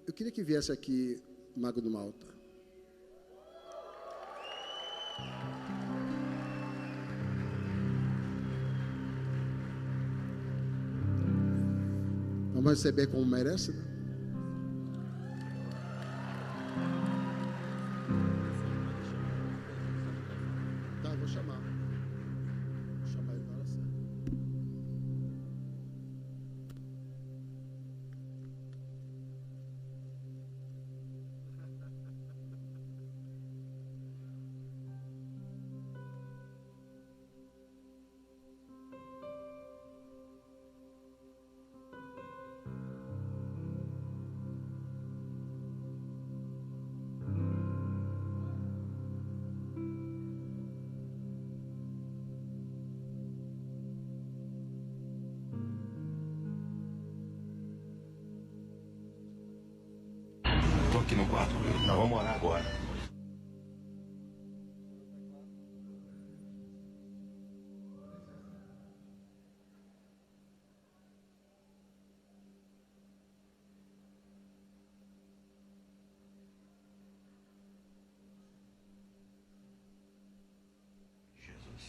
Eu queria que viesse aqui Mago do Malta. Vamos receber como merece, né? Tá, vou chamar. Vou chamar ele na hora certa. Tô aqui no quarto, nós vamos orar agora. Jesus,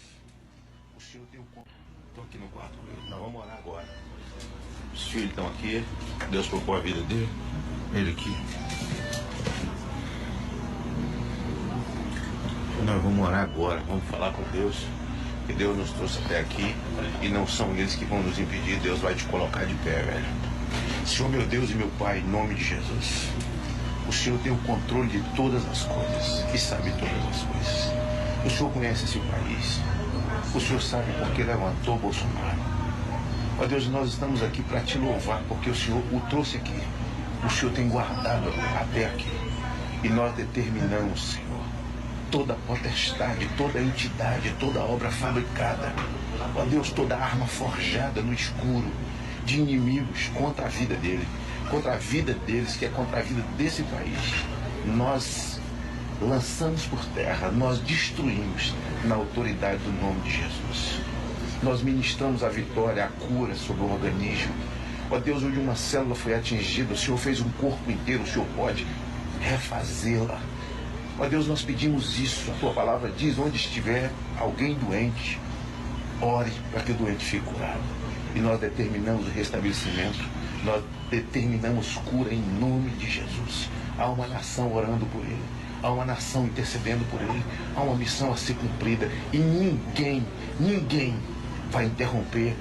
o Senhor tem o controle. Tô aqui no quarto, nós vamos orar agora. Os filhos estão aqui, Deus colocou a vida dele, ele aqui. Nós vamos orar agora, vamos falar com Deus, que Deus nos trouxe até aqui e não são eles que vão nos impedir. Deus vai te colocar de pé, velho. Senhor, meu Deus e meu Pai, em nome de Jesus, o Senhor tem o controle de todas as coisas e sabe todas as coisas. O Senhor conhece esse país, o Senhor sabe por que levantou Bolsonaro. Ó Deus, nós estamos aqui para te louvar porque o Senhor o trouxe aqui, o Senhor tem guardado até aqui e nós determinamos, Senhor, toda potestade, toda entidade, toda obra fabricada, ó Deus, toda arma forjada no escuro de inimigos contra a vida dele, contra a vida deles, que é contra a vida desse país, nós lançamos por terra, nós destruímos na autoridade do nome de Jesus. Nós ministramos a vitória, a cura sobre o organismo. Ó Deus, onde uma célula foi atingida, o Senhor fez um corpo inteiro, o Senhor pode refazê-la. Ó Deus, nós pedimos isso, a Tua palavra diz, onde estiver alguém doente, ore para que o doente fique curado. E nós determinamos o restabelecimento, nós determinamos cura em nome de Jesus. Há uma nação orando por ele, há uma nação intercedendo por ele, há uma missão a ser cumprida e ninguém vai interromper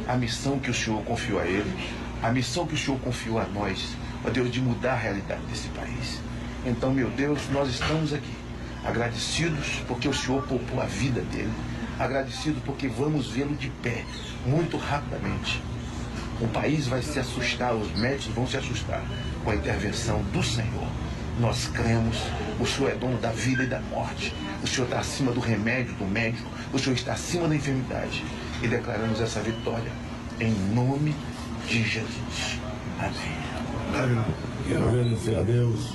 a missão que o Senhor confiou a ele, a missão que o Senhor confiou a nós, ó Deus, de mudar a realidade desse país. Então, meu Deus, nós estamos aqui agradecidos porque o Senhor poupou a vida dele, agradecidos porque vamos vê-lo de pé muito rapidamente. O país vai se assustar, os médicos vão se assustar com a intervenção do Senhor. Nós cremos, o Senhor é dono da vida e da morte, o Senhor está acima do remédio, do médico, o Senhor está acima da enfermidade e declaramos essa vitória em nome de Jesus. Amém. Quero agradecer a Deus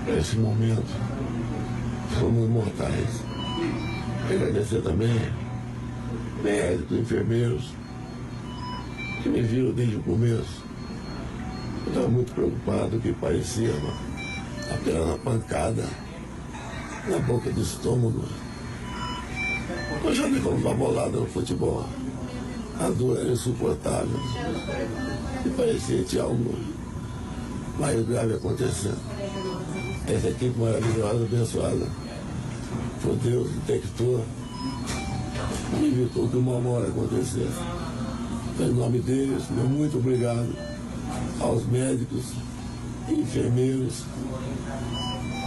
por esse momento. Somos mortais. Agradecer também médicos, enfermeiros que me viram desde o começo. Eu estava muito preocupado, que parecia apenas uma pancada na boca do estômago. Eu já vi como uma bolada no futebol. A dor era insuportável. E parecia que tinha algo mais grave acontecendo. Essa equipe maravilhosa, abençoada por Deus, detectou, me evitou que uma hora acontecesse. Em nome deles, meu muito obrigado aos médicos e enfermeiros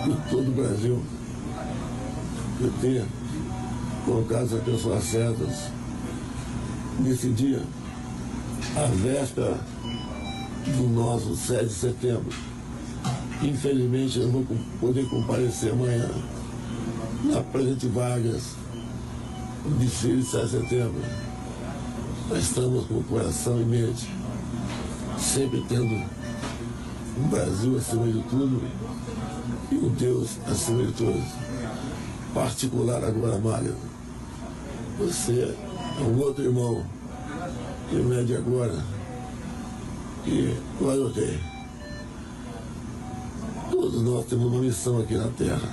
de todo o Brasil por ter colocado as pessoas certas nesse dia, a véspera do nosso 7 de setembro. Infelizmente eu não vou poder comparecer amanhã na Presidente Vargas, no desfile de 7 de setembro. Nós estamos com o coração e mente sempre tendo um Brasil acima de tudo e um Deus acima de todos. Particular agora, Mário, você é um outro irmão que mede agora, que eu adotei. Todos nós temos uma missão aqui na Terra.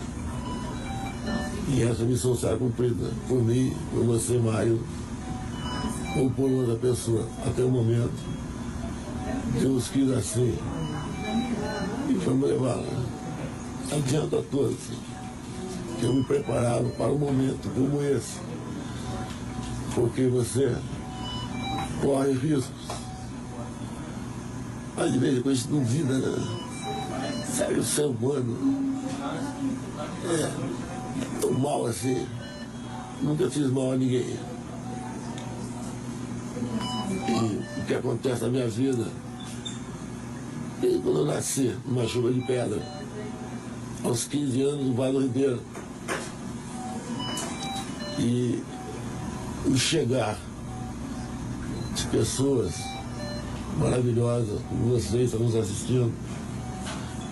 E essa missão será cumprida por mim, por você, Mário, ou por outra pessoa, até o momento. Deus quis assim. E vamos levar adiante a todos. Eu me preparava para um momento como esse. Porque você corre riscos. Mas de vez em quando a gente duvida, né? Sabe, o ser humano é tão mal assim. Nunca fiz mal a ninguém. E o que acontece na minha vida, desde quando eu nasci, numa chuva de pedra, aos 15 anos no Vale do Ribeiro, e o chegar de pessoas maravilhosas, como vocês estão nos assistindo,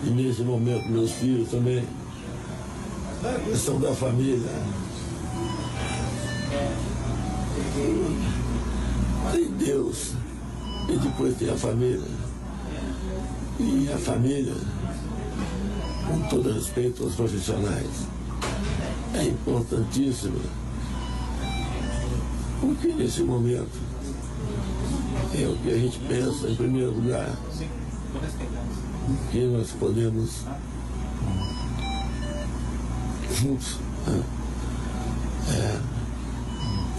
e nesse momento meus filhos também, a questão da família. Tem Deus, e depois tem a família. E a família, com todo respeito aos profissionais, é importantíssima. Porque nesse momento é o que a gente pensa em primeiro lugar, que nós podemos juntos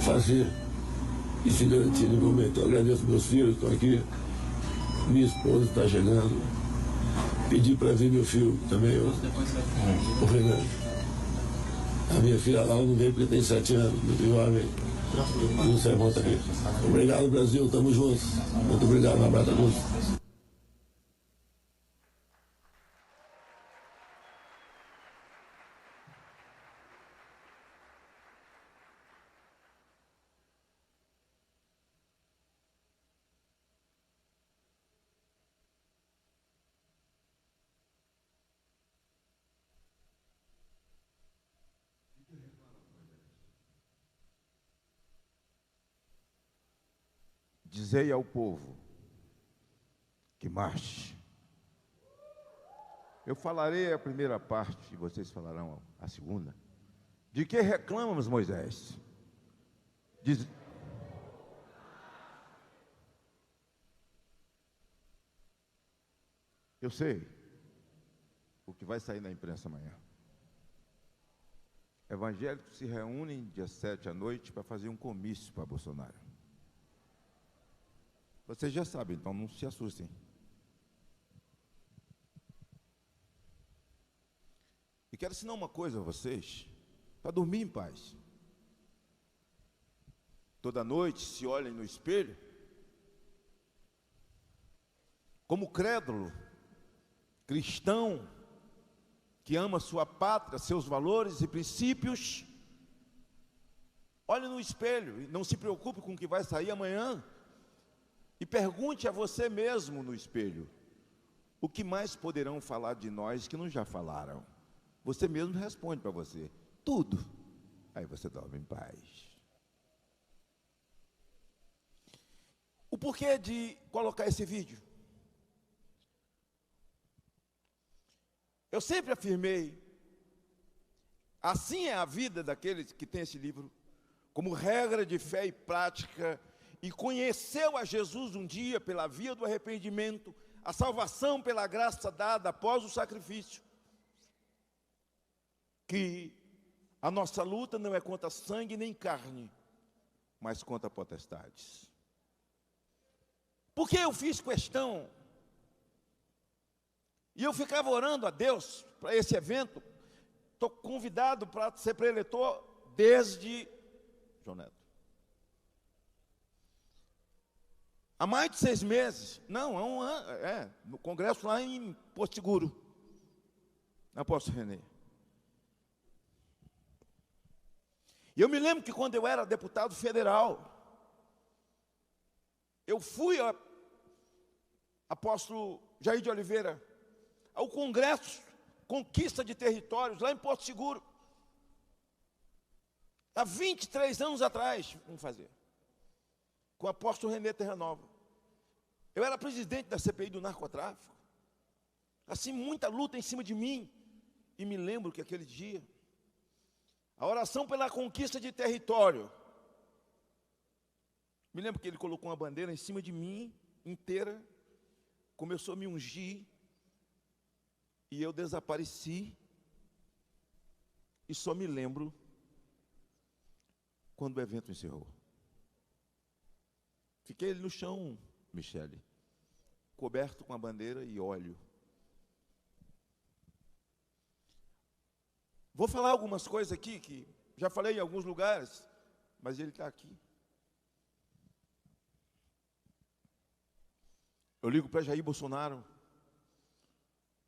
fazer e se garantir no momento. Eu agradeço meus filhos que estão aqui, minha esposa está chegando, pedi para ver meu filho também, o Renan. A minha filha lá não veio porque tem 7 anos, meu filho homem. E o sermão também. Obrigado, Brasil, estamos juntos. Muito obrigado, um abraço a todos. Dizei ao povo que marche. Eu falarei a primeira parte e vocês falarão a segunda. De que reclamamos, Moisés? Eu sei o que vai sair na imprensa amanhã. Evangélicos se reúnem dia 7 à noite para fazer um comício para Bolsonaro. Vocês já sabem, então não se assustem. E quero ensinar uma coisa a vocês, para dormir em paz. Toda noite se olhem no espelho, como crédulo, cristão, que ama sua pátria, seus valores e princípios. Olhe no espelho e não se preocupe com o que vai sair amanhã. E pergunte a você mesmo no espelho, o que mais poderão falar de nós que não já falaram? Você mesmo responde para você, tudo. Aí você dorme em paz. O porquê de colocar esse vídeo? Eu sempre afirmei, assim é a vida daqueles que têm esse livro, como regra de fé e prática, e conheceu a Jesus um dia pela via do arrependimento, a salvação pela graça dada após o sacrifício, que a nossa luta não é contra sangue nem carne, mas contra potestades. Porque eu fiz questão, e eu ficava orando a Deus para esse evento, estou convidado para ser preletor desde João Neto. Há mais de 6 meses, não, há um ano, no congresso lá em Porto Seguro, na Apóstolo René. E eu me lembro que quando eu era deputado federal, eu fui a apóstolo Jair de Oliveira, ao congresso Conquista de Territórios, lá em Porto Seguro, há 23 anos atrás, vamos fazer. Com o apóstolo René Terranova. Eu era presidente da CPI do narcotráfico. assim, muita luta em cima de mim. E me lembro que aquele dia, a oração pela conquista de território, me lembro que ele colocou uma bandeira em cima de mim, inteira, começou a me ungir, e eu desapareci, e só me lembro quando o evento encerrou. Fiquei no chão, Michele, coberto com a bandeira e óleo. Vou falar algumas coisas aqui, que já falei em alguns lugares, mas ele está aqui. Eu ligo para Jair Bolsonaro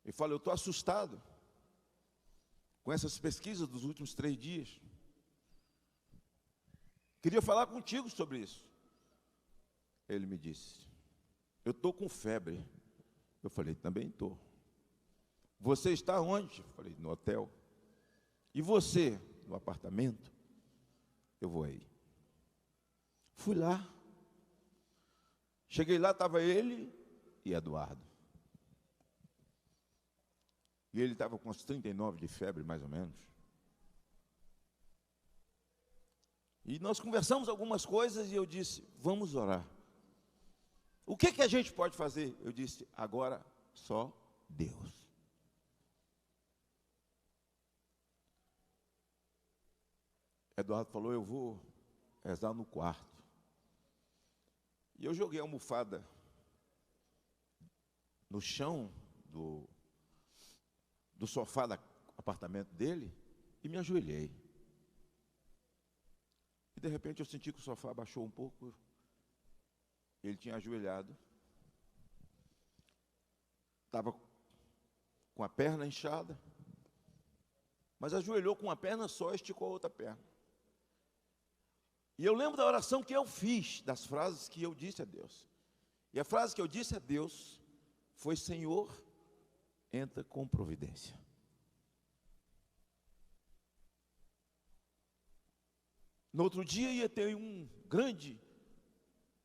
e falo, eu estou assustado com essas pesquisas dos últimos 3 dias. Queria falar contigo sobre isso. Ele me disse, eu estou com febre. Eu falei, também estou. Você está onde? Eu falei, no hotel. E você, no apartamento? Eu vou aí. Fui lá. Cheguei lá, estava ele e Eduardo. E ele estava com uns 39 de febre, mais ou menos. E nós conversamos algumas coisas e eu disse, vamos orar. O que a gente pode fazer? Eu disse, agora só Deus. Eduardo falou, eu vou rezar no quarto. E eu joguei a almofada no chão do sofá do apartamento dele e me ajoelhei. E de repente eu senti que o sofá abaixou um pouco. Ele tinha ajoelhado. Estava com a perna inchada. Mas ajoelhou com uma perna só e esticou a outra perna. E eu lembro da oração que eu fiz, das frases que eu disse a Deus. E a frase que eu disse a Deus foi, Senhor, entra com providência. No outro dia ia ter um grande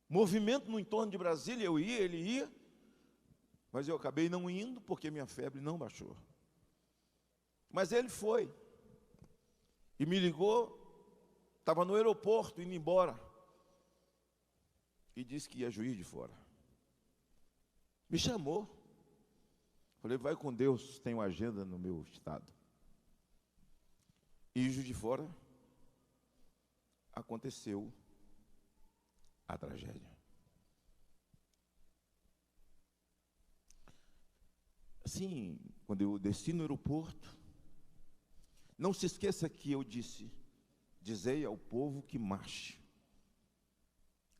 movimento no entorno de Brasília, eu ia, ele ia, mas eu acabei não indo porque minha febre não baixou. Mas ele foi e me ligou. Estava no aeroporto, indo embora. E disse que ia Juiz de Fora. Me chamou. Falei, vai com Deus, tenho agenda no meu estado. E Juiz de Fora, aconteceu a tragédia. Assim, quando eu desci no aeroporto, não se esqueça que eu disse, dizei ao povo que marche.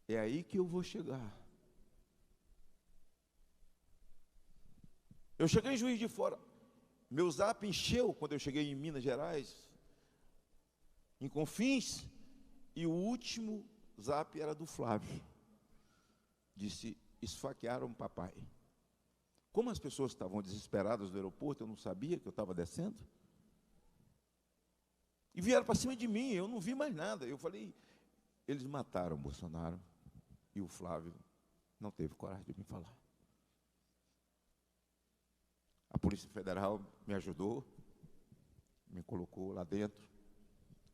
É aí que eu vou chegar. Eu cheguei em Juiz de Fora. Meu zap encheu quando eu cheguei em Minas Gerais, em Confins, e o último zap era do Flávio. Disse, esfaquearam o papai. Como as pessoas estavam desesperadas no aeroporto, eu não sabia que eu estava descendo. E vieram para cima de mim, eu não vi mais nada. Eu falei, eles mataram o Bolsonaro. E o Flávio não teve coragem de me falar. A Polícia Federal me ajudou, me colocou lá dentro.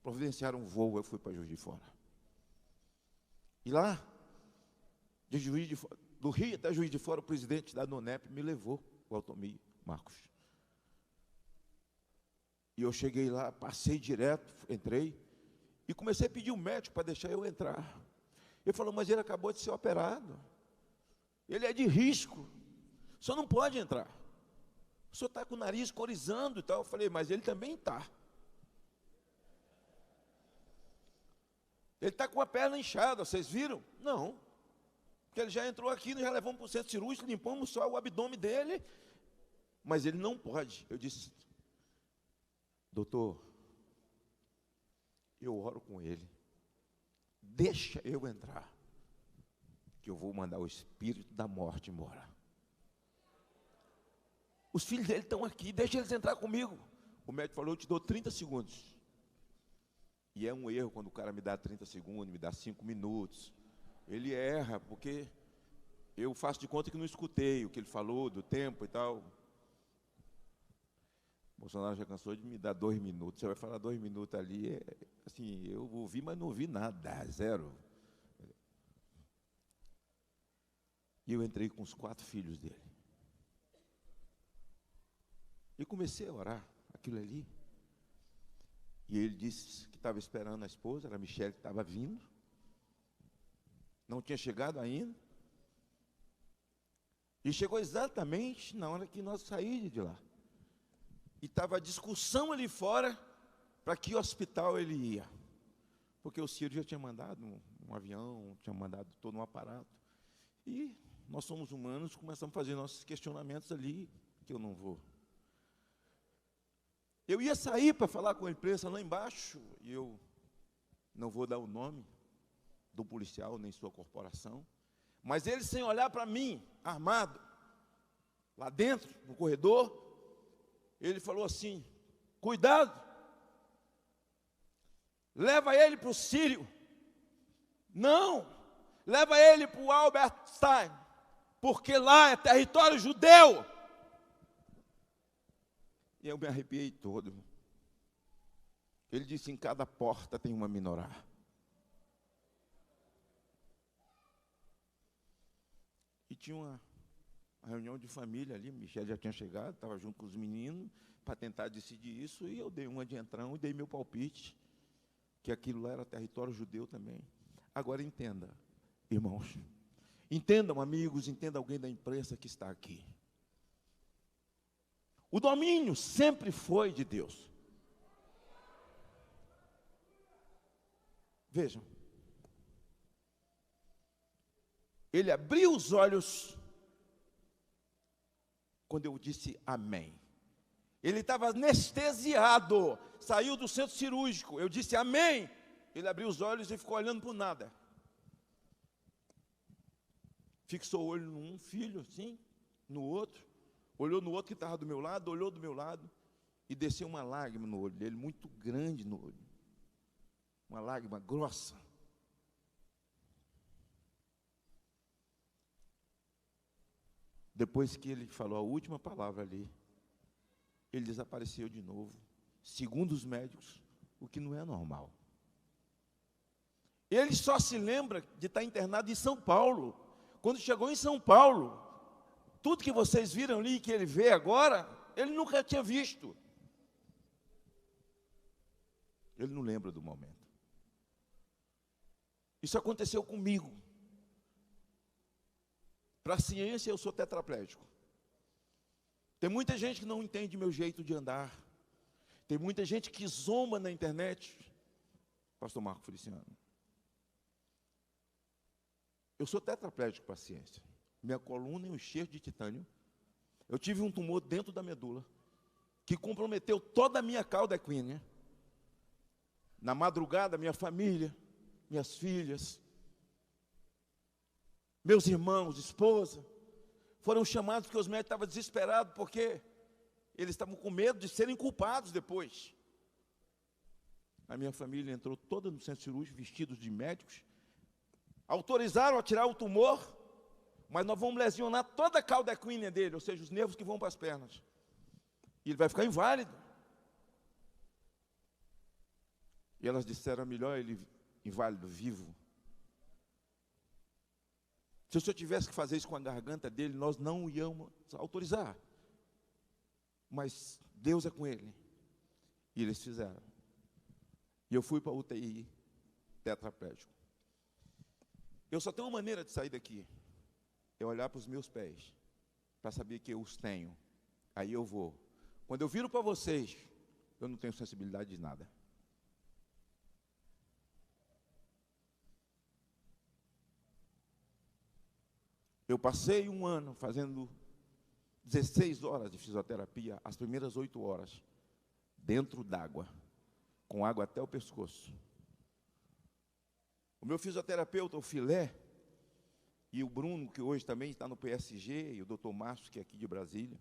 Providenciaram um voo, eu fui para Juiz de Fora. E lá, de Juiz de Fora, do Rio até Juiz de Fora, o presidente da NONEP me levou, o Altomir Marcos. E eu cheguei lá, passei direto, entrei, e comecei a pedir um médico para deixar eu entrar. Ele falou, mas ele acabou de ser operado. Ele é de risco. O senhor não pode entrar. O senhor está com o nariz corizando e tal. Eu falei, mas ele também está. Ele está com a perna inchada, vocês viram? Não. Porque ele já entrou aqui, já levamos para o centro cirúrgico, limpamos só o abdômen dele. Mas ele não pode. Eu disse, doutor, eu oro com ele. Deixa eu entrar, que eu vou mandar o espírito da morte embora. Os filhos dele estão aqui, deixa eles entrar comigo. O médico falou, eu te dou 30 segundos. E é um erro quando o cara me dá 30 segundos, me dá 5 minutos. Ele erra, porque eu faço de conta que não escutei o que ele falou, do tempo e tal. Bolsonaro já cansou de me dar 2 minutos. Você vai falar 2 minutos ali, assim, eu ouvi, mas não ouvi nada, zero. E eu entrei com os 4 filhos dele. E comecei a orar, aquilo ali. E ele disse que estava esperando a esposa, era a Michele que estava vindo. Não tinha chegado ainda. E chegou exatamente na hora que nós saímos de lá. E estava a discussão ali fora para que hospital ele ia. Porque o Ciro já tinha mandado um avião, tinha mandado todo um aparato. E nós somos humanos, começamos a fazer nossos questionamentos ali, que eu não vou. Eu ia sair para falar com a imprensa lá embaixo, e eu não vou dar o nome do policial, nem sua corporação, mas ele, sem olhar para mim, armado, lá dentro, no corredor, ele falou assim: cuidado, leva ele para o Sírio. Não, leva ele para o Albert Einstein, porque lá é território judeu. E eu me arrepiei todo. Ele disse: em cada porta tem uma menorá. E tinha uma reunião de família ali, Michele já tinha chegado, estava junto com os meninos, para tentar decidir isso, e eu dei uma de entrão e dei meu palpite, que aquilo lá era território judeu também. Agora entenda, irmãos, entendam, amigos, entenda alguém da imprensa que está aqui. O domínio sempre foi de Deus. Vejam, ele abriu os olhos quando eu disse amém. Ele estava anestesiado, saiu do centro cirúrgico, eu disse amém. Ele abriu os olhos e ficou olhando para o nada. Fixou o olho num filho, assim, no outro. Olhou no outro que estava do meu lado, olhou do meu lado, e desceu uma lágrima no olho dele, muito grande no olho. Uma lágrima grossa. Depois que ele falou a última palavra ali, ele desapareceu de novo, segundo os médicos, o que não é normal. Ele só se lembra de estar internado em São Paulo. Quando chegou em São Paulo, tudo que vocês viram ali, que ele vê agora, ele nunca tinha visto. Ele não lembra do momento. Isso aconteceu comigo. Para a ciência, eu sou tetraplégico. Tem muita gente que não entende meu jeito de andar. Tem muita gente que zomba na internet. Pastor Marco Feliciano. Eu sou tetraplégico para a ciência. Minha coluna é um enxerto de titânio. Eu tive um tumor dentro da medula que comprometeu toda a minha cauda equínea. Na madrugada, minha família, minhas filhas, meus irmãos, esposa, foram chamados porque os médicos estavam desesperados, porque eles estavam com medo de serem culpados depois. A minha família entrou toda no centro cirúrgico, vestidos de médicos, autorizaram a tirar o tumor, mas nós vamos lesionar toda a cauda equínea dele, ou seja, os nervos que vão para as pernas. E ele vai ficar inválido. E elas disseram: melhor ele inválido, vivo. Se o senhor tivesse que fazer isso com a garganta dele, nós não íamos autorizar. Mas Deus é com ele. E eles fizeram. E eu fui para a UTI, tetraplégico. Eu só tenho uma maneira de sair daqui. É olhar para os meus pés, para saber que eu os tenho. Aí eu vou. Quando eu viro para vocês, eu não tenho sensibilidade de nada. Eu passei um ano fazendo 16 horas de fisioterapia, as primeiras 8 horas, dentro d'água, com água até o pescoço. O meu fisioterapeuta, o Filé, e o Bruno, que hoje também está no PSG, e o doutor Márcio, que é aqui de Brasília,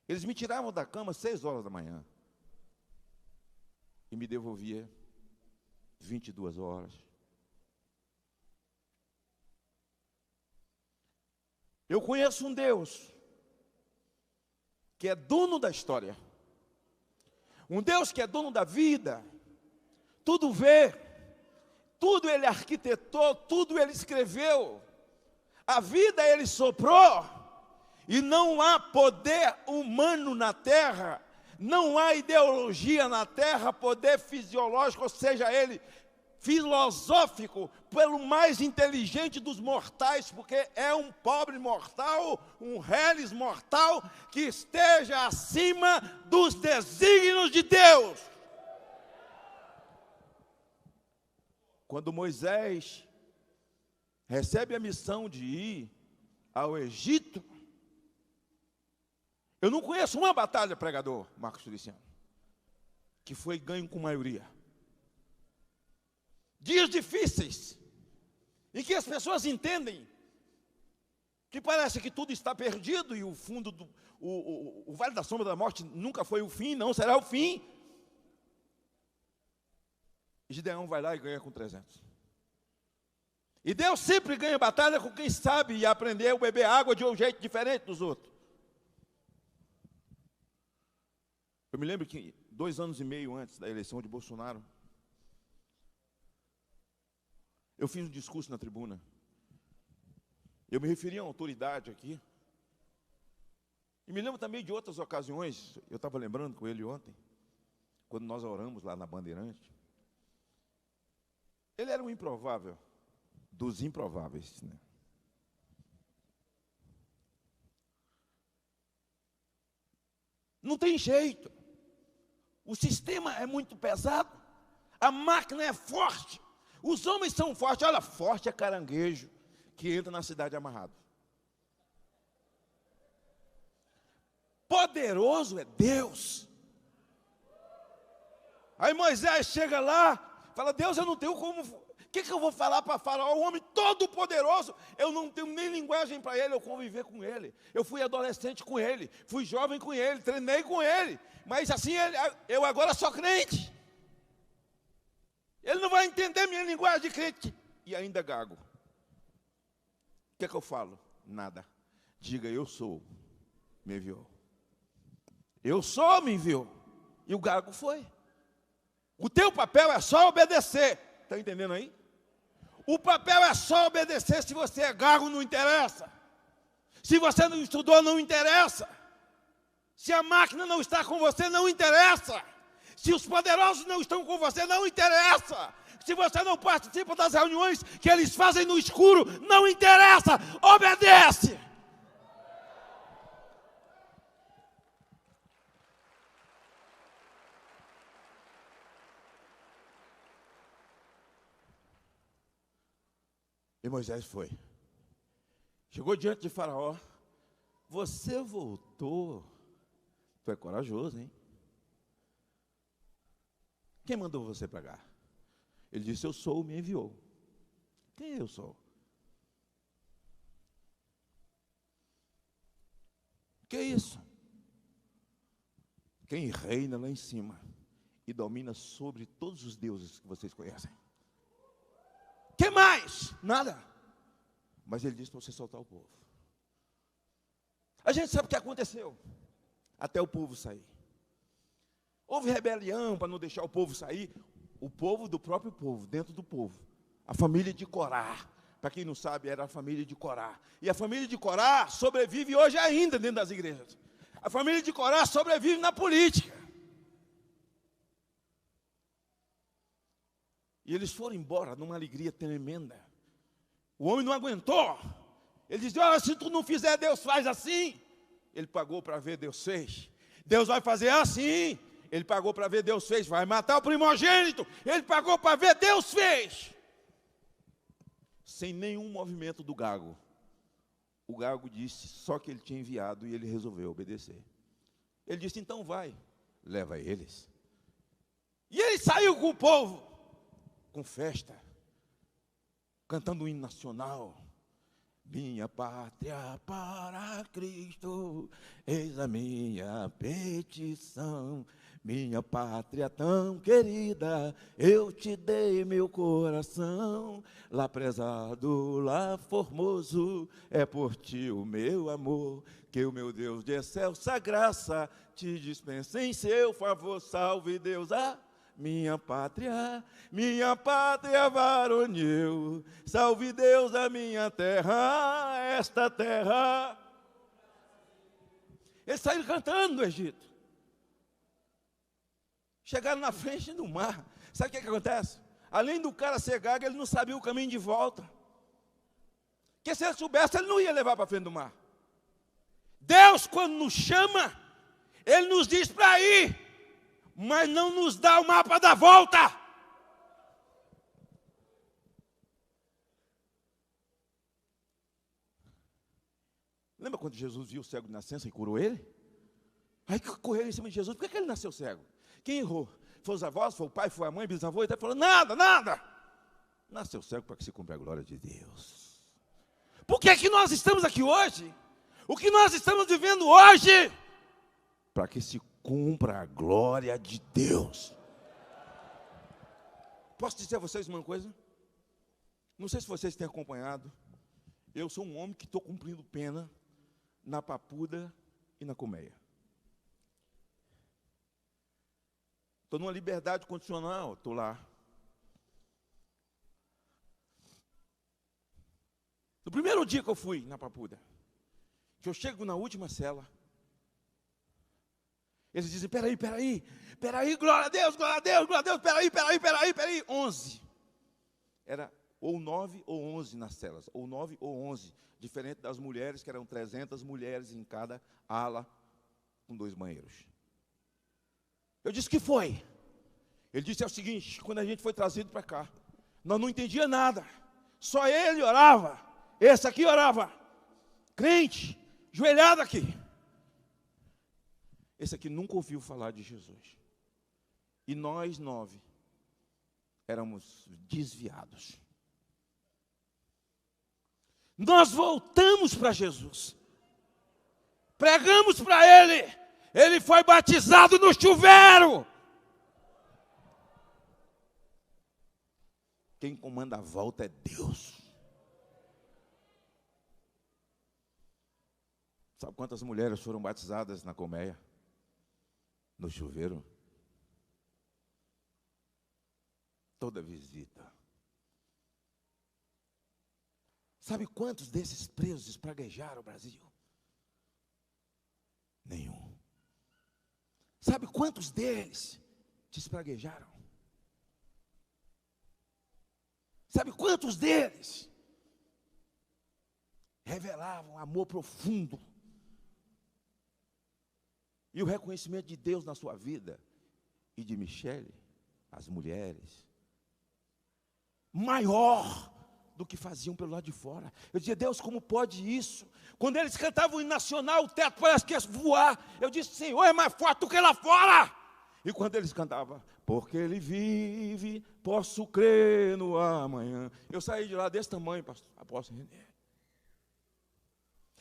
eles me tiravam da cama às 6 horas da manhã e me devolvia 22 horas. Eu conheço um Deus que é dono da história. Um Deus que é dono da vida, tudo vê, tudo Ele arquitetou, tudo Ele escreveu. A vida Ele soprou, e não há poder humano na terra, não há ideologia na terra, poder fisiológico, ou seja, ele filosófico, pelo mais inteligente dos mortais, porque é um pobre mortal, um reles mortal, que esteja acima dos desígnios de Deus. Quando Moisés recebe a missão de ir ao Egito, eu não conheço uma batalha, pregador, Marcos Feliciano, que foi ganho com maioria. Dias difíceis, em que as pessoas entendem que parece que tudo está perdido e o fundo o Vale da Sombra da Morte nunca foi o fim, não será o fim. Gideão vai lá e ganha com 300. E Deus sempre ganha batalha com quem sabe e aprender a beber água de um jeito diferente dos outros. Eu me lembro que 2 anos e meio antes da eleição de Bolsonaro, eu fiz um discurso na tribuna. Eu me referi a uma autoridade aqui. E me lembro também de outras ocasiões. Eu estava lembrando com ele ontem, quando nós oramos lá na Bandeirante. Ele era um improvável dos improváveis, né? Não tem jeito. O sistema é muito pesado. A máquina é forte. Os homens são fortes. Olha, forte é caranguejo que entra na cidade amarrado. Poderoso é Deus. Aí Moisés chega lá, fala: Deus, eu não tenho como. O que eu vou falar para Faraó, um homem todo poderoso? Eu não tenho nem linguagem para ele, eu conviver com ele. Eu fui adolescente com ele, fui jovem com ele, treinei com ele. Mas assim, eu agora sou crente. Ele não vai entender minha linguagem de crente. E ainda gago. O que eu falo? Nada. Diga: eu sou, me enviou. Eu sou, me enviou. E o gago foi. O teu papel é só obedecer. Está entendendo aí? O papel é só obedecer. Se você é gago, não interessa. Se você não estudou, não interessa. Se a máquina não está com você, não interessa. Se os poderosos não estão com você, não interessa. Se você não participa das reuniões que eles fazem no escuro, não interessa. Obedece. E Moisés foi. Chegou diante de Faraó. Você voltou. Tu é corajoso, hein? Quem mandou você para cá? Ele disse: eu sou, me enviou. Quem eu sou? Que é isso? Quem reina lá em cima e domina sobre todos os deuses que vocês conhecem. Que mais? Nada. Mas ele disse para você soltar o povo. A gente sabe o que aconteceu. Até o povo sair. Houve rebelião para não deixar o povo sair. O povo do próprio povo, dentro do povo. A família de Corá. Para quem não sabe, era a família de Corá. E a família de Corá sobrevive hoje ainda dentro das igrejas. A família de Corá sobrevive na política. E eles foram embora numa alegria tremenda. O homem não aguentou. Ele disse: olha, se tu não fizer, Deus faz assim. Ele pagou para ver, Deus fez. Deus vai fazer assim. Ele pagou para ver, Deus fez. Vai matar o primogênito. Ele pagou para ver, Deus fez. Sem nenhum movimento do gago. O gago disse só que ele tinha enviado e ele resolveu obedecer. Ele disse: então vai, leva eles. E ele saiu com o povo, com festa, cantando um hino nacional, Minha pátria para Cristo, eis a minha petição. Minha pátria tão querida, eu te dei meu coração. Lá prezado, lá formoso, é por ti o meu amor. Que o meu Deus de excelsa graça te dispensa em seu favor. Salve Deus a minha pátria varonil. Salve Deus a minha terra, esta terra. Eles saíram cantando no Egito. Chegaram na frente do mar. Sabe o que acontece? Além do cara ser gago, ele não sabia o caminho de volta. Porque se ele soubesse, ele não ia levar para frente do mar. Deus, quando nos chama, Ele nos diz para ir, mas não nos dá o mapa da volta. Lembra quando Jesus viu o cego de nascença e curou ele? Aí correram em cima de Jesus. Por que ele nasceu cego? Quem errou? Foi os avós, foi o pai, foi a mãe, bisavô? E até falou, nada. Nasceu cego para que se cumpra a glória de Deus. Por que que nós estamos aqui hoje? O que nós estamos vivendo hoje? Para que se cumpra a glória de Deus. Posso dizer a vocês uma coisa? Não sei se vocês têm acompanhado. Eu sou um homem que estou cumprindo pena na Papuda e na Colmeia. Estou numa liberdade condicional, estou lá. No primeiro dia que eu fui na Papuda, que eu chego na última cela, eles dizem, peraí, glória a Deus, peraí, 11. Era ou 9 ou 11 nas celas, ou 9 ou 11, diferente das mulheres, que eram 300 mulheres em cada ala, com 2 banheiros. Eu disse, que foi? Ele disse, é o seguinte, quando a gente foi trazido para cá, nós não entendia nada, só ele orava, esse aqui orava, crente, joelhado aqui. Esse aqui nunca ouviu falar de Jesus. E nós 9 éramos desviados. Nós voltamos para Jesus. Pregamos para Ele. Ele foi batizado no chuveiro. Quem comanda a volta é Deus. Sabe quantas mulheres foram batizadas na Colmeia? No chuveiro? Toda visita. Sabe quantos desses presos espraguejaram o Brasil? Nenhum. Sabe quantos deles te espraguejaram? Sabe quantos deles revelavam amor profundo e o reconhecimento de Deus na sua vida e de Michele, as mulheres, maior do que faziam pelo lado de fora? Eu dizia, Deus, como pode isso? Quando eles cantavam o hino nacional, o teto parece que ia voar. Eu disse, Senhor, é mais forte do que lá fora. E quando eles cantavam, porque Ele vive, posso crer no amanhã. Eu saí de lá desse tamanho, apóstolo René.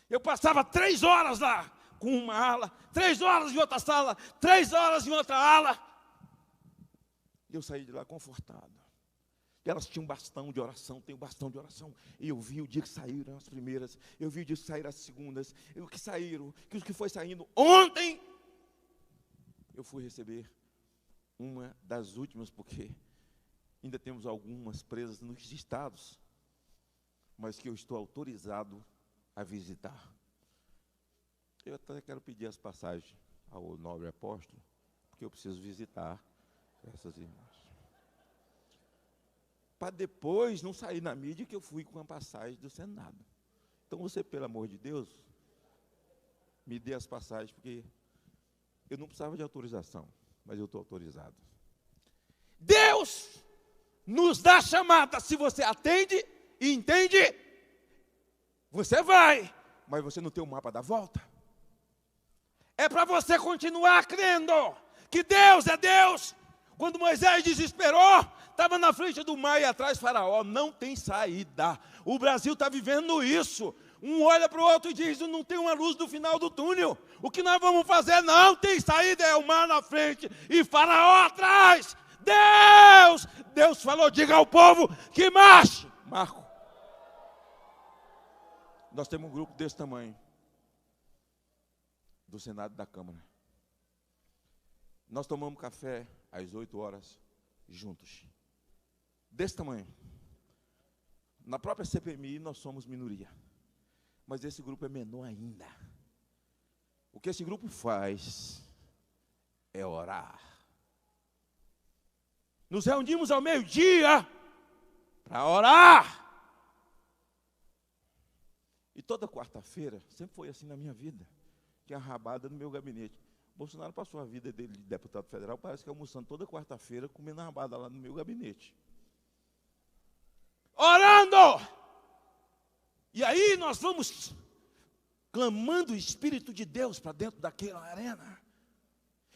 Eu passava 3 horas lá, com uma ala, 3 horas em outra sala, 3 horas em outra ala. E eu saí de lá confortado. E elas tinham um bastão de oração, tem um bastão de oração. E eu vi o dia que saíram as primeiras, eu vi o dia que saíram as segundas, e o que saíram, que o que foi saindo. Ontem, eu fui receber uma das últimas, porque ainda temos algumas presas nos estados, mas que eu estou autorizado a visitar. Eu até quero pedir as passagens ao nobre apóstolo, porque eu preciso visitar essas irmãs. Para depois não sair na mídia que eu fui com a passagem do Senado. Então você, pelo amor de Deus, me dê as passagens, porque eu não precisava de autorização, mas eu estou autorizado. Deus nos dá chamada, se você atende e entende, você vai, mas você não tem o mapa da volta. É para você continuar crendo que Deus é Deus. Quando Moisés desesperou, estava na frente do mar e atrás Faraó. Não tem saída. O Brasil está vivendo isso. Um olha para o outro e diz, não tem uma luz no final do túnel. O que nós vamos fazer? Não tem saída, é o mar na frente e Faraó atrás. Deus falou, diga ao povo que marche. Marco. Nós temos um grupo desse tamanho, do Senado e da Câmara. Nós tomamos café às 8 horas, juntos. Desse tamanho. Na própria CPMI nós somos minoria. Mas esse grupo é menor ainda. O que esse grupo faz é orar. Nos reunimos ao meio-dia para orar. E toda quarta-feira, sempre foi assim na minha vida, tinha rabada no meu gabinete. Bolsonaro passou a vida dele de deputado federal, parece que almoçando toda quarta-feira, comendo rabada lá no meu gabinete. Orando! E aí nós vamos clamando o Espírito de Deus para dentro daquela arena.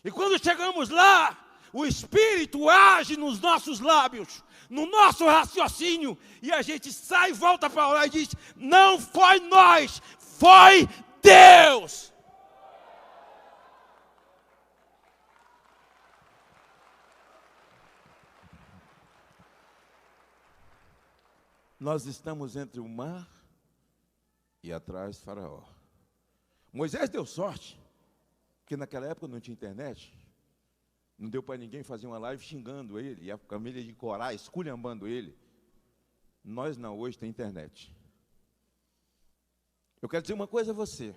E quando chegamos lá, o Espírito age nos nossos lábios, no nosso raciocínio, e a gente sai e volta para orar e diz, não foi nós, foi Deus. Nós estamos entre o mar e atrás Faraó. Moisés deu sorte, porque naquela época não tinha internet. Não deu para ninguém fazer uma live xingando ele, e a família de Corá esculhambando ele. Nós não, hoje tem internet. Eu quero dizer uma coisa a você.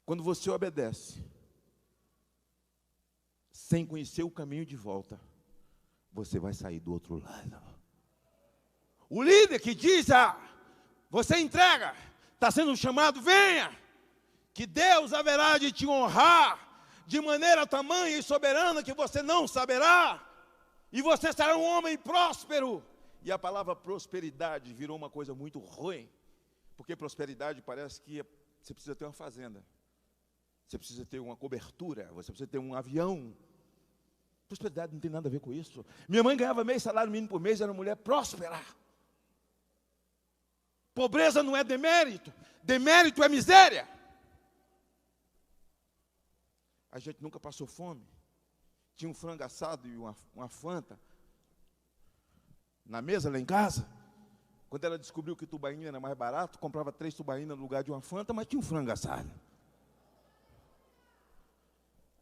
Quando você obedece, sem conhecer o caminho de volta, você vai sair do outro lado. O líder que diz, você entrega, está sendo chamado, venha, que Deus haverá de te honrar, de maneira tamanha e soberana que você não saberá, e você será um homem próspero. E a palavra prosperidade virou uma coisa muito ruim, porque prosperidade parece que você precisa ter uma fazenda, você precisa ter uma cobertura, você precisa ter um avião. Prosperidade não tem nada a ver com isso. Minha mãe ganhava meio salário mínimo por mês, era uma mulher próspera. Pobreza não é demérito, demérito é miséria. A gente nunca passou fome. Tinha um frango assado e uma Fanta na mesa lá em casa. Quando ela descobriu que tubaína era mais barato, comprava 3 tubaínas no lugar de uma Fanta, mas tinha um frango assado.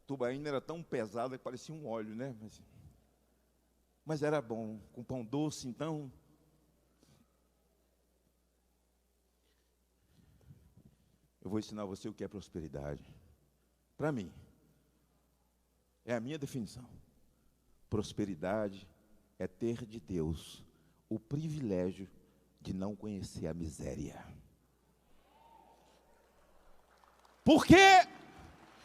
Tubaína era tão pesada que parecia um óleo, né? Mas era bom, com pão doce, então. Eu vou ensinar você o que é prosperidade. Para mim, é a minha definição. Prosperidade é ter de Deus o privilégio de não conhecer a miséria. Porque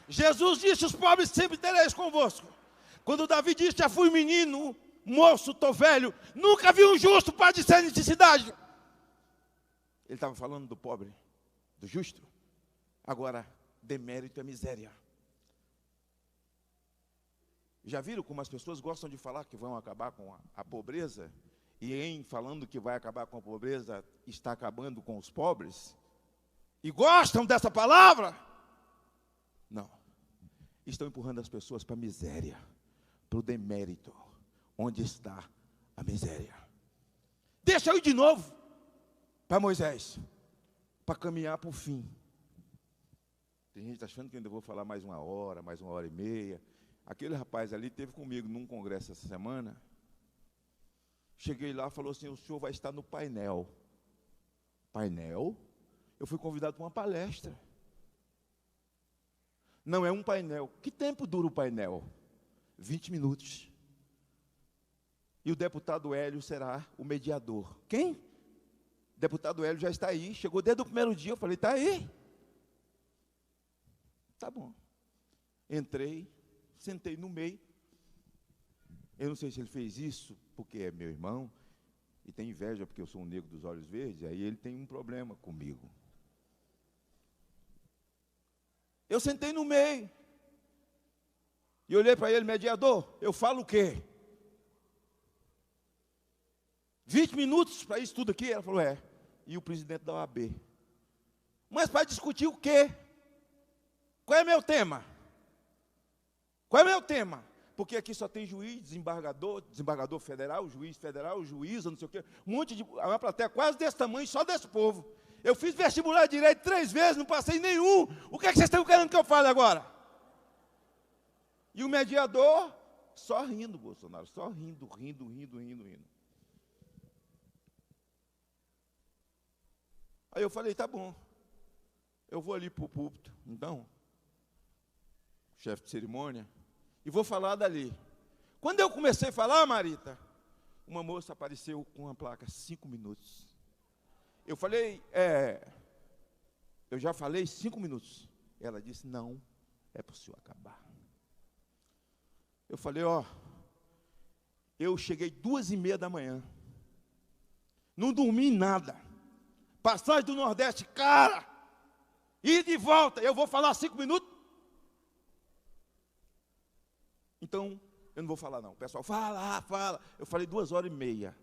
Jesus disse, os pobres sempre tereis convosco. Quando Davi disse, já fui menino, moço, estou velho, nunca vi um justo padecer necessidade. Ele estava falando do pobre, do justo. Agora, demérito é miséria. Já viram como as pessoas gostam de falar que vão acabar com a pobreza? E em falando que vai acabar com a pobreza, está acabando com os pobres? E gostam dessa palavra? Não. Estão empurrando as pessoas para a miséria, para o demérito. Onde está a miséria? Deixa eu ir de novo para Moisés, para caminhar para o fim. Tem gente achando que ainda vou falar mais uma hora e meia. Aquele rapaz ali esteve comigo num congresso essa semana. Cheguei lá, falou assim, o senhor vai estar no painel. Painel? Eu fui convidado para uma palestra. Não é um painel. Que tempo dura o painel? 20 minutos. E o deputado Hélio será o mediador. Quem? O deputado Hélio já está aí. Chegou desde o primeiro dia. Eu falei, está aí. Tá bom. Entrei, sentei no meio. Eu não sei se ele fez isso porque é meu irmão e tem inveja porque eu sou um negro dos olhos verdes, aí ele tem um problema comigo. Eu sentei no meio e olhei para ele, mediador, eu falo o quê? 20 minutos para isso tudo aqui? Ela falou, é. E o presidente da OAB. Mas para discutir o quê? Qual é meu tema? Qual é meu tema? Porque aqui só tem juiz, desembargador federal, juíza, não sei o quê. Um monte de... uma plateia quase desse tamanho, só desse povo. Eu fiz vestibular de direito 3 vezes, não passei nenhum. O que é que vocês estão querendo que eu fale agora? E o mediador só rindo, Bolsonaro, só rindo. Aí eu falei, tá bom, eu vou ali para o púlpito, então, chefe de cerimônia, e vou falar dali. Quando eu comecei a falar, Marita, uma moça apareceu com uma placa, 5 minutos. Eu falei, eu já falei 5 minutos. Ela disse, não, é para o senhor acabar. Eu falei, eu cheguei 2h30 da manhã, não dormi nada, passagem do Nordeste, cara, e de volta, eu vou falar 5 minutos? Então, eu não vou falar não. O pessoal, fala. Eu falei 2h30.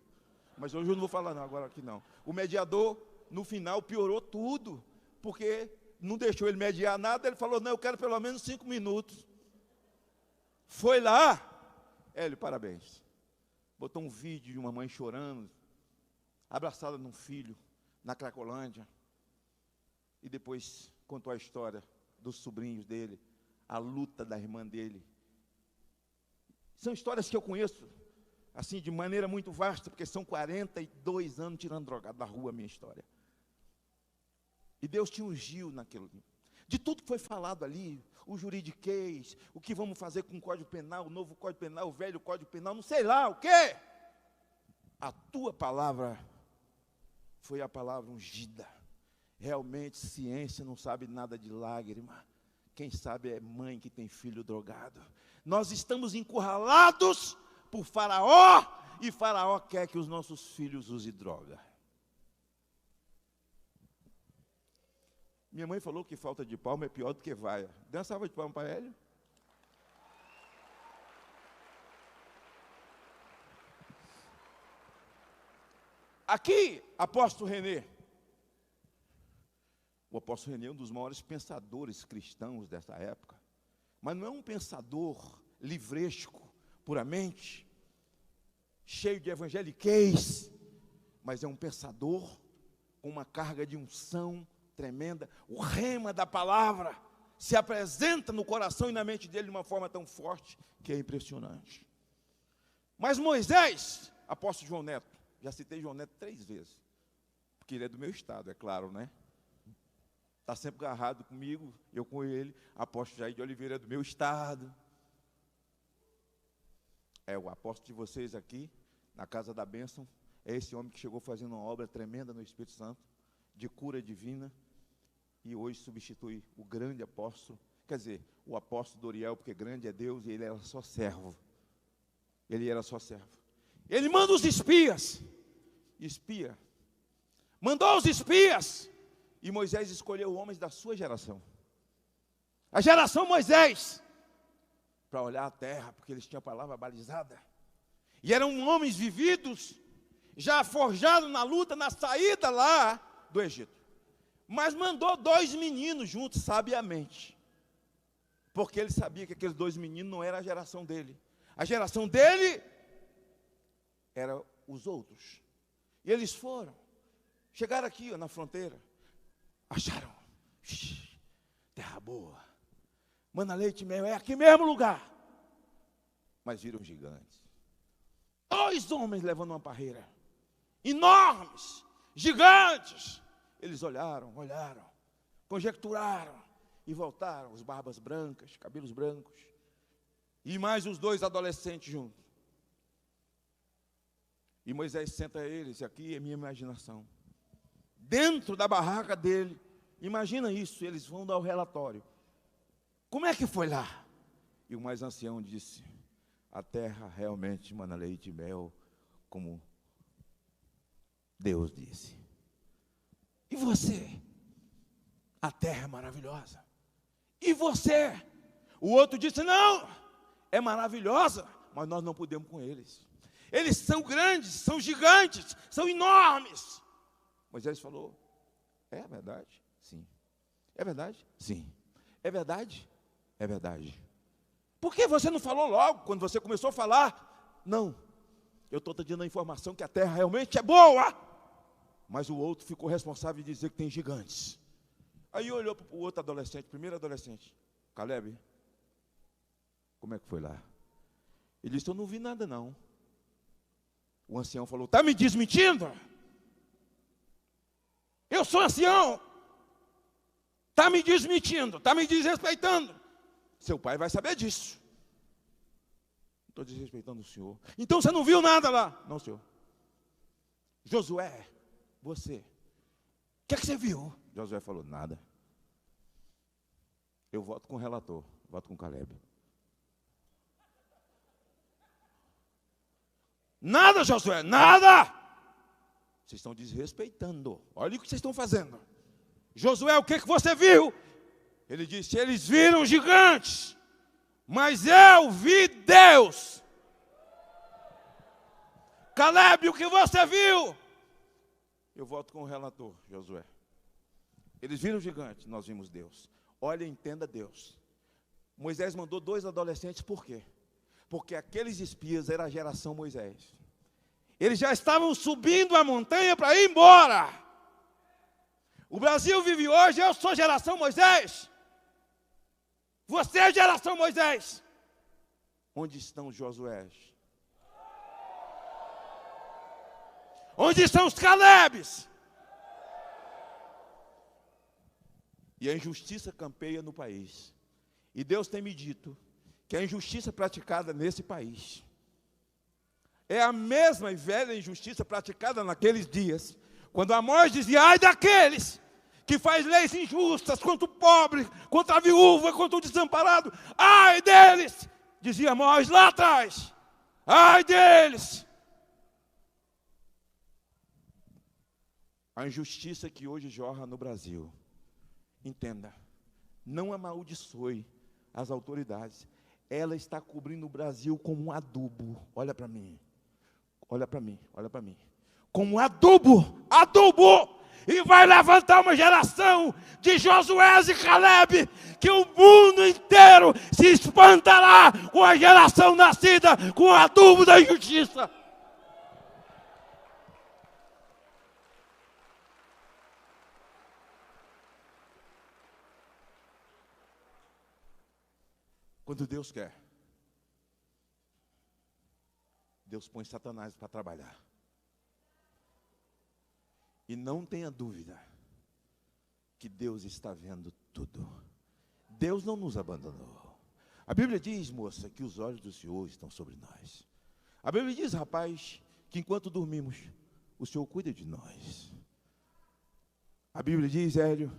Mas hoje eu não vou falar não, agora aqui não. O mediador, no final, piorou tudo. Porque não deixou ele mediar nada. Ele falou, não, eu quero pelo menos 5 minutos. Foi lá. Hélio, parabéns. Botou um vídeo de uma mãe chorando, abraçada num filho, na Cracolândia. E depois contou a história dos sobrinhos dele, a luta da irmã dele. São histórias que eu conheço, assim, de maneira muito vasta, porque são 42 anos tirando drogado da rua a minha história. E Deus te ungiu naquilo. De tudo que foi falado ali, o juridiquês, o que vamos fazer com o Código Penal, o novo Código Penal, o velho Código Penal, não sei lá, o quê? A tua palavra foi a palavra ungida. Realmente, ciência não sabe nada de lágrima. Quem sabe é mãe que tem filho drogado. Nós estamos encurralados por Faraó, e Faraó quer que os nossos filhos usem droga. Minha mãe falou que falta de palma é pior do que vaia. Dê uma salva de palma para Hélio. Aqui, apóstolo René. O apóstolo René é um dos maiores pensadores cristãos dessa época. Mas não é um pensador livresco, puramente, cheio de evangeliquez, mas é um pensador com uma carga de unção tremenda. O rema da palavra se apresenta no coração e na mente dele de uma forma tão forte que é impressionante. Mas Moisés, apóstolo João Neto, já citei João Neto 3 vezes, porque ele é do meu estado, é claro, né? Está sempre agarrado comigo, eu com ele. Apóstolo Jair de Oliveira é do meu estado. É o apóstolo de vocês aqui, na Casa da Bênção. É esse homem que chegou fazendo uma obra tremenda no Espírito Santo, de cura divina, e hoje substitui o grande apóstolo. Quer dizer, o apóstolo Doriel, porque grande é Deus, e ele era só servo. Ele era só servo. Ele manda os espias. Espia. Mandou os espias. E Moisés escolheu homens da sua geração. A geração Moisés. Para olhar a terra, porque eles tinham a palavra balizada. E eram homens vividos, já forjados na luta, na saída lá do Egito. Mas mandou 2 meninos juntos, sabiamente. Porque ele sabia que aqueles 2 meninos não era a geração dele. A geração dele era os outros. E eles foram. Chegaram aqui, na fronteira. Acharam. Terra boa. Mana leite e mel, é aqui mesmo lugar. Mas viram gigantes. 2 homens levando uma parreira. Enormes. Gigantes. Eles olharam, conjecturaram e voltaram, os barbas brancas, cabelos brancos, e mais os 2 adolescentes juntos. E Moisés senta eles, aqui é minha imaginação, dentro da barraca dele. Imagina isso, eles vão dar o relatório. Como é que foi lá? E o mais ancião disse: a terra realmente mana leite e mel, como Deus disse. E você? A terra é maravilhosa. E você? O outro disse: não, é maravilhosa, mas nós não podemos com eles. Eles são grandes, são gigantes, são enormes. Moisés falou: é verdade? Sim. É verdade? Sim. É verdade? É verdade. Por que você não falou logo, quando você começou a falar? Não, eu estou te dando a informação que a terra realmente é boa. Mas o outro ficou responsável de dizer que tem gigantes. Aí olhou para o outro adolescente, primeiro adolescente: Caleb, como é que foi lá? Ele disse: eu não vi nada não. O ancião falou: está me desmentindo? Eu sou ancião. Está me desmentindo, está me desrespeitando. Seu pai vai saber disso. Não estou desrespeitando o senhor. Então você não viu nada lá? Não, senhor. Josué, você, o que é que você viu? Josué falou: nada. Eu voto com o relator, voto com Caleb. Nada, Josué, nada. Vocês estão desrespeitando. Olha o que vocês estão fazendo. Josué, o que você viu? Ele disse: eles viram gigantes, mas eu vi Deus. Caleb, o que você viu? Eu voto com o relator, Josué. Eles viram gigantes, nós vimos Deus. Olha, entenda Deus. Moisés mandou 2 adolescentes, por quê? Porque aqueles espias eram a geração Moisés. Eles já estavam subindo a montanha para ir embora. O Brasil vive hoje, eu sou geração Moisés. Você é geração Moisés. Onde estão os Josués? Onde estão os Calebes? E a injustiça campeia no país. E Deus tem me dito que a injustiça praticada nesse país é a mesma e velha injustiça praticada naqueles dias, quando Amós dizia: ai daqueles que faz leis injustas contra o pobre, contra a viúva, contra o desamparado. Ai deles, dizia Amós lá atrás. Ai deles. A injustiça que hoje jorra no Brasil, entenda, não amaldiçoe as autoridades. Ela está cobrindo o Brasil como um adubo. Olha para mim. Olha para mim, olha para mim. Como um adubo, adubo. E vai levantar uma geração de Josué e Caleb, que o mundo inteiro se espantará com a geração nascida com o adubo da injustiça. Quando Deus quer, Deus põe Satanás para trabalhar. E não tenha dúvida que Deus está vendo tudo. Deus não nos abandonou. A Bíblia diz, moça, que os olhos do Senhor estão sobre nós. A Bíblia diz, rapaz, que enquanto dormimos, o Senhor cuida de nós. A Bíblia diz, Hélio,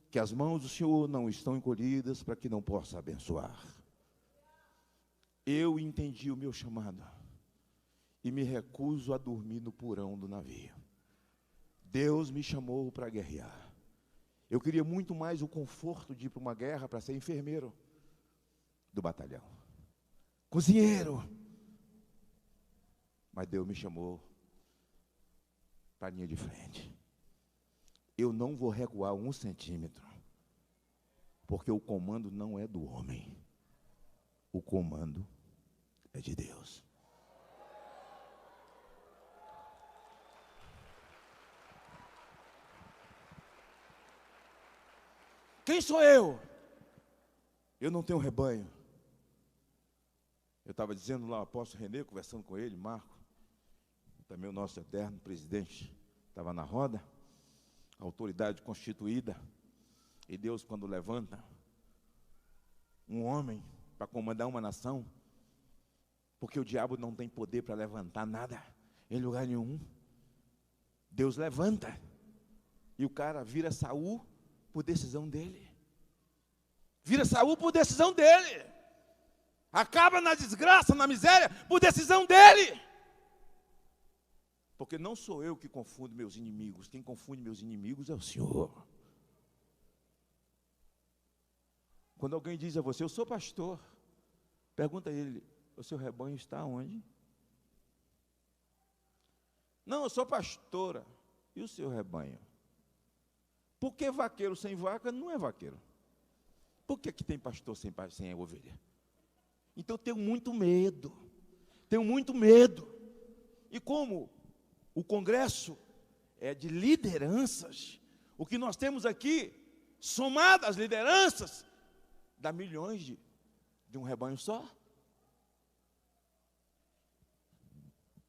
que as mãos do Senhor não estão encolhidas para que não possa abençoar. Eu entendi o meu chamado e me recuso a dormir no porão do navio. Deus me chamou para guerrear. Eu queria muito mais o conforto de ir para uma guerra para ser enfermeiro do batalhão, cozinheiro. Mas Deus me chamou para a linha de frente. Eu não vou recuar 1 centímetro, porque o comando não é do homem, o comando é de Deus. Quem sou eu? Eu não tenho rebanho. Eu estava dizendo lá, o apóstolo Renê, conversando com ele, Marco, também o nosso eterno presidente, estava na roda, autoridade constituída, e Deus, quando levanta um homem para comandar uma nação, porque o diabo não tem poder para levantar nada em lugar nenhum, Deus levanta, e o cara vira Saul por decisão dele. Vira Saul por decisão dele. Acaba na desgraça, na miséria, por decisão dele. Porque não sou eu que confundo meus inimigos. Quem confunde meus inimigos é o Senhor. Quando alguém diz a você, eu sou pastor, pergunta a ele, o seu rebanho está onde? Não, eu sou pastora. E o seu rebanho? Porque vaqueiro sem vaca não é vaqueiro. Por que tem pastor sem ovelha? Então eu tenho muito medo. Tenho muito medo. E como o congresso é de lideranças, o que nós temos aqui, somado às lideranças, dá milhões de um rebanho só.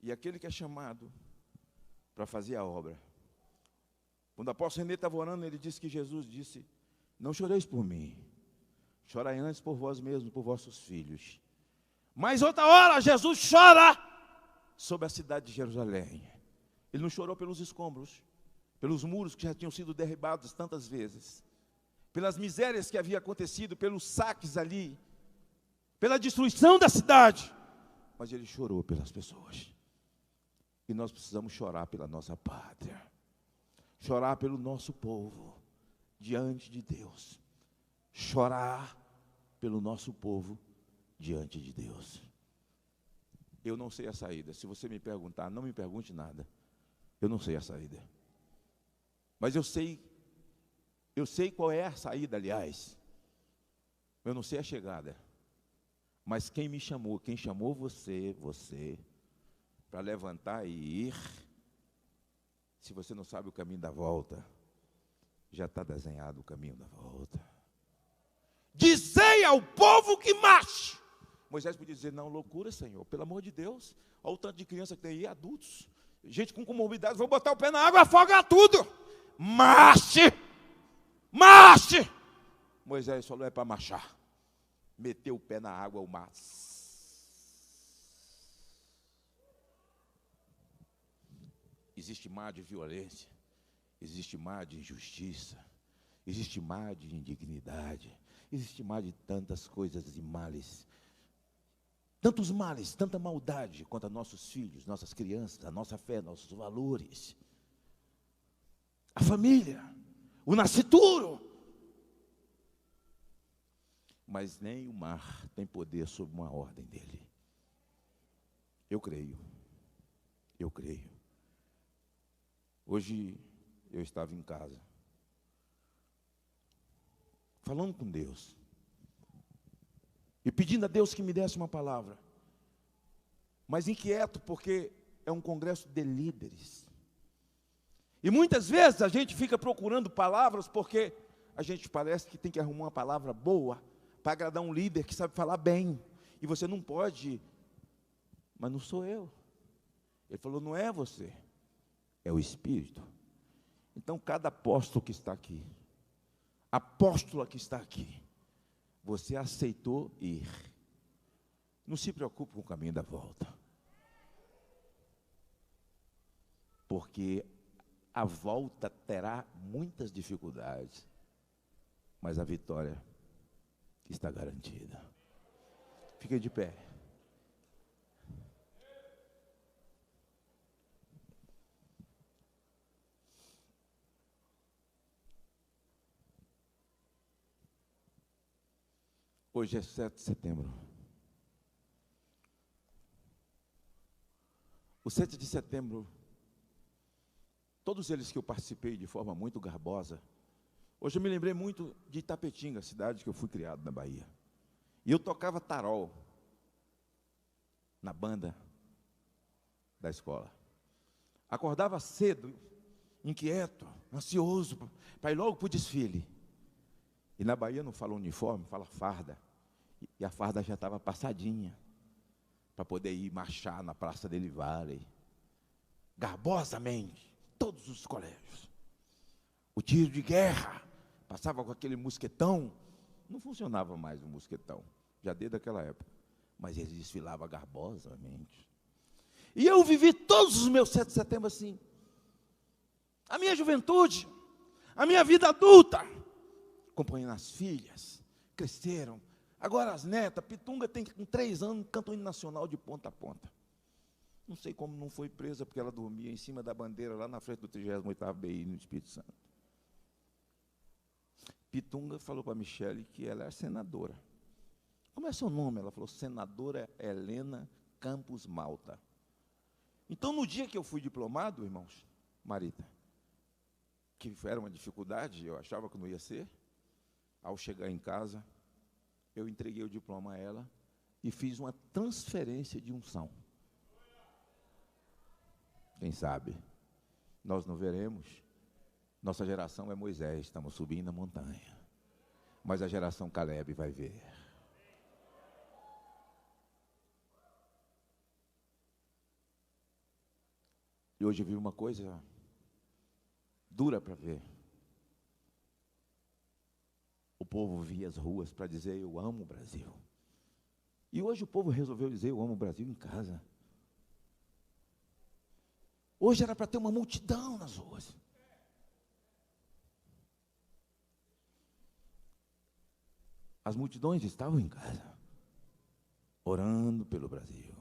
E aquele que é chamado para fazer a obra. Quando o apóstolo René estava orando, ele disse que Jesus disse: não choreis por mim, chorai antes por vós mesmos, por vossos filhos. Mas outra hora, Jesus chora sobre a cidade de Jerusalém. Ele não chorou pelos escombros, pelos muros que já tinham sido derribados tantas vezes, pelas misérias que havia acontecido, pelos saques ali, pela destruição da cidade, mas ele chorou pelas pessoas. E nós precisamos chorar pela nossa pátria, chorar pelo nosso povo diante de Deus, chorar pelo nosso povo diante de Deus. Eu não sei a saída. Se você me perguntar, não me pergunte nada. Eu não sei a saída. Mas eu sei qual é a saída, aliás. Eu não sei a chegada. Mas quem me chamou, quem chamou você, para levantar e ir, se você não sabe o caminho da volta, já está desenhado o caminho da volta. Dizei ao povo que marche. Moisés podia dizer: não, loucura, Senhor, pelo amor de Deus. Olha o tanto de criança que tem aí, adultos, gente com comorbidades, vou botar o pé na água, afoga tudo. Marche! Marche! Moisés falou: é para marchar. Meteu o pé na água, o mar. Existe mar de violência, existe mar de injustiça, existe mar de indignidade, existe mar de tantas coisas e males, tantos males, tanta maldade contra nossos filhos, nossas crianças, a nossa fé, nossos valores, a família, o nascituro. Mas nem o mar tem poder sobre uma ordem dele. Eu creio. Hoje eu estava em casa, falando com Deus, e pedindo a Deus que me desse uma palavra, mas inquieto, porque é um congresso de líderes, e muitas vezes a gente fica procurando palavras, porque a gente parece que tem que arrumar uma palavra boa, para agradar um líder que sabe falar bem, e você não pode, mas não sou eu. Ele falou: não é você, é o Espírito. Então cada apóstolo que está aqui, apóstola que está aqui, você aceitou ir. Não se preocupe com o caminho da volta, porque a volta terá muitas dificuldades, mas a vitória está garantida. Fique de pé. Hoje é 7 de setembro. O 7 de setembro, todos eles que eu participei de forma muito garbosa, hoje eu me lembrei muito de Itapetinga, cidade que eu fui criado na Bahia. E eu tocava tarol na banda da escola. Acordava cedo, inquieto, ansioso, para ir logo para o desfile. E na Bahia não fala uniforme, fala farda. E a farda já estava passadinha, para poder ir marchar na Praça Dele Vale, garbosamente, todos os colégios. O tiro de guerra, passava com aquele mosquetão, não funcionava mais o mosquetão, já desde aquela época, mas ele desfilava garbosamente. E eu vivi todos os meus 7 de setembro assim. A minha juventude, a minha vida adulta, acompanhando as filhas, cresceram. Agora as netas, Pitunga tem com 3 anos, canta o hino nacional de ponta a ponta. Não sei como não foi presa, porque ela dormia em cima da bandeira, lá na frente do 38º BI, no Espírito Santo. Pitunga falou para a Michele que ela é senadora. Como é seu nome? Ela falou: senadora Helena Campos Malta. Então, no dia que eu fui diplomado, irmãos, Marita, que era uma dificuldade, eu achava que não ia ser, ao chegar em casa, eu entreguei o diploma a ela e fiz uma transferência de unção. Quem sabe, nós não veremos. Nossa geração é Moisés, estamos subindo a montanha. Mas a geração Caleb vai ver. E hoje eu vi uma coisa dura para ver. O povo via as ruas para dizer: eu amo o Brasil. E hoje o povo resolveu dizer: eu amo o Brasil em casa. Hoje era para ter uma multidão nas ruas. As multidões estavam em casa, orando pelo Brasil.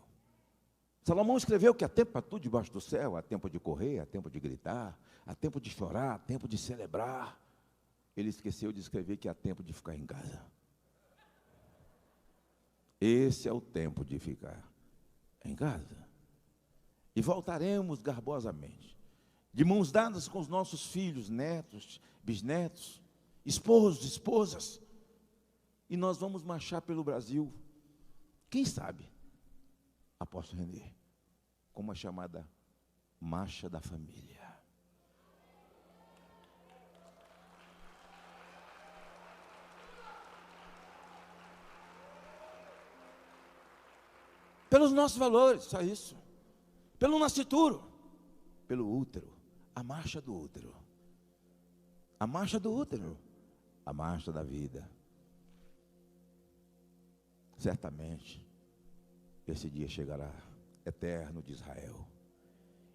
Salomão escreveu que há tempo para tudo debaixo do céu, há tempo de correr, há tempo de gritar, há tempo de chorar, há tempo de celebrar. Ele esqueceu de escrever que há tempo de ficar em casa. Esse é o tempo de ficar em casa. E voltaremos garbosamente, de mãos dadas com os nossos filhos, netos, bisnetos, esposos, esposas. E nós vamos marchar pelo Brasil, quem sabe, apóstolo Renê, com uma chamada Marcha da Família. Pelos nossos valores, só isso. Pelo nascituro, pelo útero, a marcha do útero. A marcha do útero, a marcha da vida. Certamente, esse dia chegará, eterno de Israel.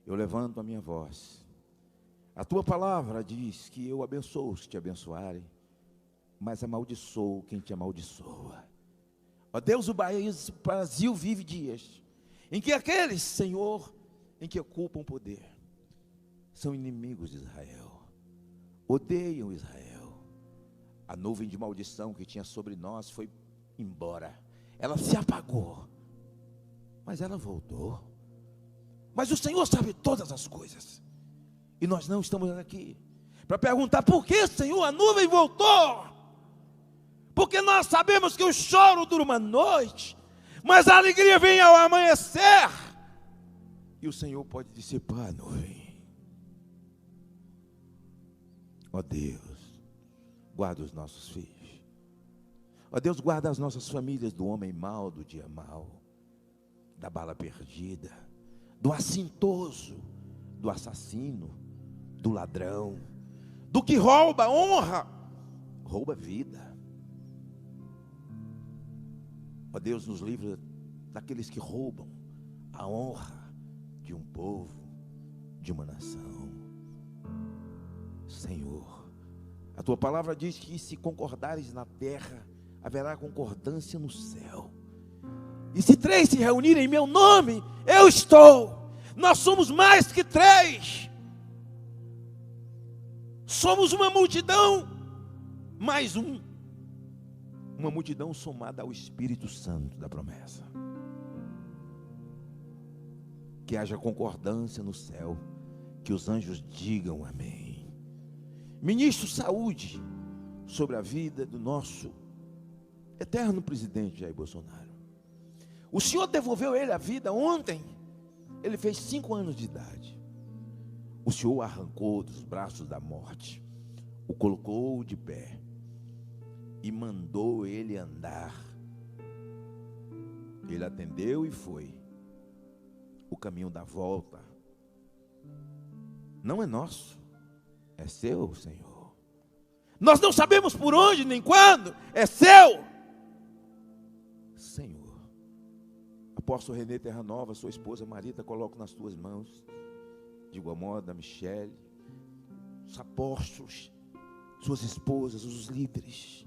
Eu levanto a minha voz. A tua palavra diz que eu abençoo os que te abençoarem, mas amaldiçoo quem te amaldiçoa. Ó Deus, o Brasil vive dias em que aqueles, Senhor, em que ocupam poder, são inimigos de Israel, odeiam Israel. A nuvem de maldição que tinha sobre nós foi embora. Ela se apagou, mas ela voltou. Mas o Senhor sabe todas as coisas, e nós não estamos aqui para perguntar: por que, Senhor, a nuvem voltou? Porque nós sabemos que o choro dura uma noite, mas a alegria vem ao amanhecer, e o Senhor pode dissipar a nuvem. Ó Deus, guarda os nossos filhos. Ó Deus, guarda as nossas famílias do homem mau, do dia mau, da bala perdida, do assintoso, do assassino, do ladrão, do que rouba honra, rouba vida. Ó Deus, nos livra daqueles que roubam a honra de um povo, de uma nação. Senhor, a tua palavra diz que se concordares na terra, haverá concordância no céu. E se 3 se reunirem em meu nome, eu estou. Nós somos mais que 3. Somos uma multidão, mais um. Uma multidão somada ao Espírito Santo da promessa. Que haja concordância no céu, que os anjos digam amém. Ministro saúde sobre a vida do nosso eterno presidente Jair Bolsonaro. O Senhor devolveu ele a vida ontem. Ele fez 5 anos de idade. O Senhor o arrancou dos braços da morte, o colocou de pé e mandou ele andar. Ele atendeu e foi. O caminho da volta não é nosso, é seu, Senhor. Nós não sabemos por onde nem quando, é seu, Senhor. Apóstolo Renê Terra Nova, sua esposa Marita, coloco nas tuas mãos, de igual modo a Michele, os apóstolos, suas esposas, os líderes.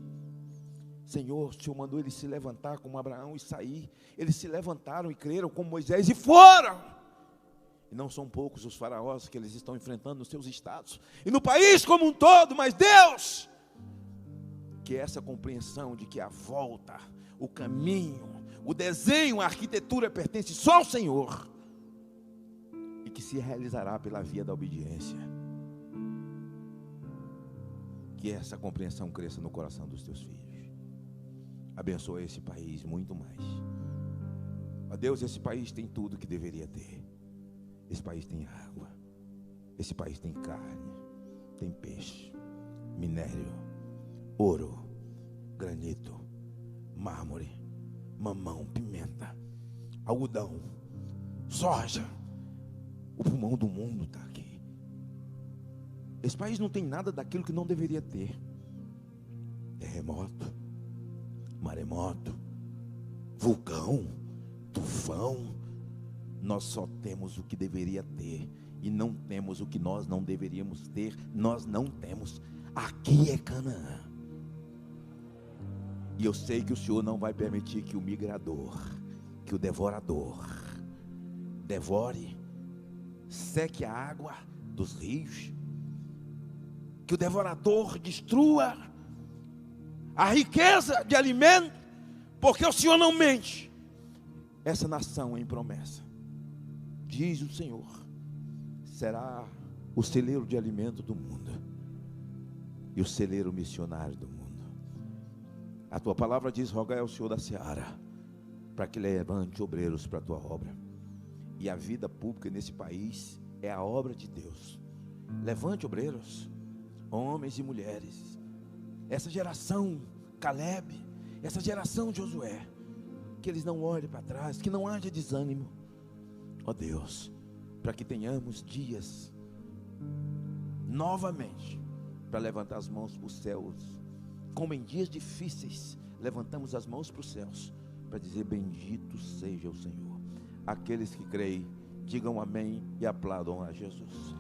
Senhor, o Senhor mandou eles se levantar como Abraão e sair. Eles se levantaram e creram como Moisés e foram. E não são poucos os faraós que eles estão enfrentando nos seus estados e no país como um todo. Mas Deus, que essa compreensão de que a volta, o caminho, o desenho, a arquitetura pertence só ao Senhor. que se realizará pela via da obediência. Que essa compreensão cresça no coração dos teus filhos. Abençoa esse país muito mais. Ó Deus, esse país tem tudo que deveria ter. Esse país tem água, esse país tem carne, tem peixe, minério, ouro, granito, mármore, mamão, pimenta, algodão, soja. O pulmão do mundo está aqui. Esse país não tem nada daquilo que não deveria ter. Terremoto, maremoto, vulcão, tufão. Nós só temos o que deveria ter e não temos o que nós não deveríamos ter. Nós não temos. Aqui é Canaã. E eu sei que o Senhor não vai permitir que o migrador, que o devorador devore, seque a água dos rios, que o devorador destrua a riqueza de alimento, porque o Senhor não mente. Essa nação em promessa, diz o Senhor, será o celeiro de alimento do mundo e o celeiro missionário do mundo. A tua palavra diz: rogai ao Senhor da seara para que levante obreiros para a tua obra. E a vida pública nesse país é a obra de Deus. Levante obreiros, homens e mulheres, essa geração Caleb, essa geração Josué, que eles não olhem para trás, que não haja desânimo, ó Deus, para que tenhamos dias novamente para levantar as mãos para os céus, como em dias difíceis levantamos as mãos para os céus para dizer: bendito seja o Senhor. Aqueles que creem, digam amém e aplaudam a Jesus.